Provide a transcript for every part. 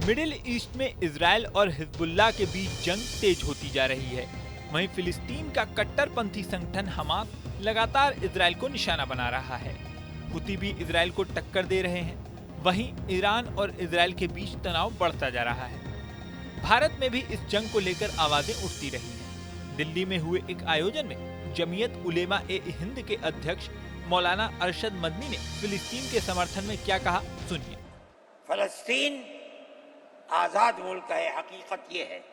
Middle east में Israel और Hezbollah के बीच जंग तेज होती जा रही है। वहीं फिलिस्तीन का कट्टरपंथी संगठन हमास लगातार इजराइल को निशाना बना रहा है। हुती भी इजराइल को टक्कर दे रहे हैं। वहीं ईरान और इजराइल के बीच तनाव बढ़ता जा रहा है। भारत में भी इस जंग को लेकर आवाजें उठती रही हैं। दिल्ली में हुए एक आयोजन में जमीयत उलेमा ए हिंद के अध्यक्ष मौलाना अरशद मदनी ने फिलिस्तीन के समर्थन में क्या कहा, सुनिए। फलस्तीन आजाद मुल्क है, हकीकत ये है।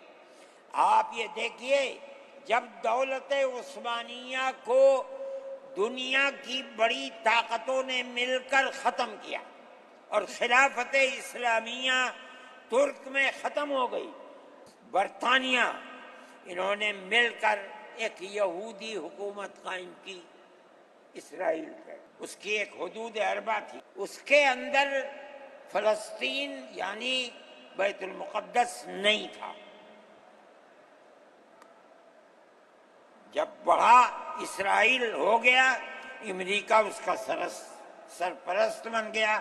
आप ये देखिए, जब दौलत उस्मानिया को दुनिया की बड़ी ताकतों ने मिलकर खत्म किया और खिलाफत इस्लामिया तुर्क में खत्म हो गई, बरतानिया इन्होंने मिलकर एक यहूदी हुकूमत कायम की इसराइल पे। उसकी एक हुदूद अरबा थी, उसके अंदर फलस्तीन यानी बैतुल मुक़द्दस नहीं था। जब बड़ा इसराइल हो गया, अमेरिका उसका सरपरस्त बन गया।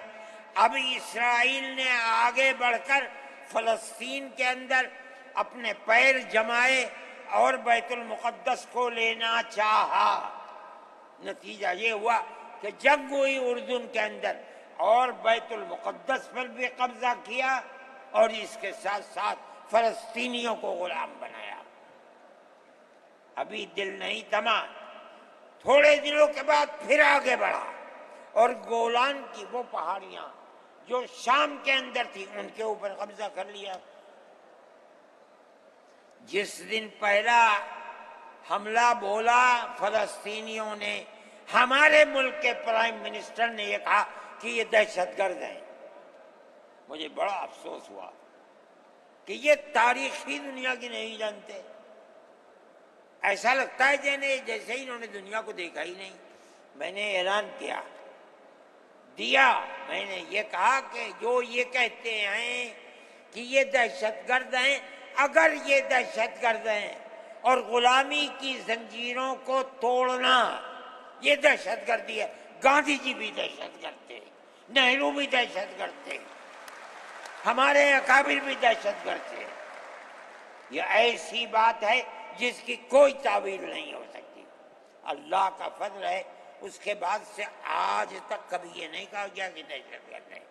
अब इसराइल ने आगे बढ़कर फलस्तीन के अंदर अपने पैर जमाए और बैतुल मुक़द्दस को लेना चाहा। नतीजा ये हुआ कि जंग हुई उर्दून के अंदर और बैतुल मुक़द्दस पर भी कब्जा किया और इसके साथ साथ फलस्तीनियों को गुलाम बनाया। अभी दिल नहीं थमा, थोड़े दिनों के बाद फिर आगे बढ़ा और गोलान की वो पहाड़ियां जो शाम के अंदर थी उनके ऊपर कब्जा कर लिया। जिस दिन पहला हमला बोला फलस्तीनियों ने, हमारे मुल्क के प्राइम मिनिस्टर ने यह कहा कि ये दहशतगर्द हैं। मुझे बड़ा अफसोस हुआ कि ये तारीख ही दुनिया की नहीं जानते। ऐसा लगता है जैसे ही इन्होंने दुनिया को देखा ही नहीं। मैंने ऐलान दिया, मैंने ये कहा कि जो ये कहते हैं कि ये दहशतगर्द हैं, अगर ये दहशतगर्द हैं और गुलामी की जंजीरों को तोड़ना ये दहशतगर्दी है, गांधी जी भी दहशतगर्द थे, नेहरू भी दहशतगर्द थे, हमारे अकाबिर भी दहशतगर्द थे। ये ऐसी बात है जिसकी कोई तावील नहीं हो सकती। अल्लाह का फजल है, उसके बाद से आज तक कभी ये नहीं कहा गया कि दहशतगर्द है।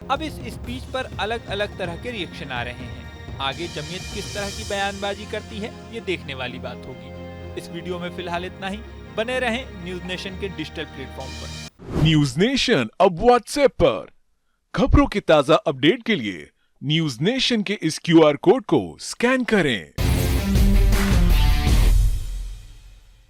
अब इस स्पीच पर अलग अलग तरह के रिएक्शन आ रहे हैं। आगे जमीयत किस तरह की बयानबाजी करती है, ये देखने वाली बात होगी। इस वीडियो में फिलहाल इतना ही। बने रहें न्यूज नेशन के डिजिटल प्लेटफॉर्म पर। न्यूज नेशन अब व्हाट्सएप पर। खबरों की ताजा अपडेट के लिए न्यूज नेशन के इस QR कोड को स्कैन करें।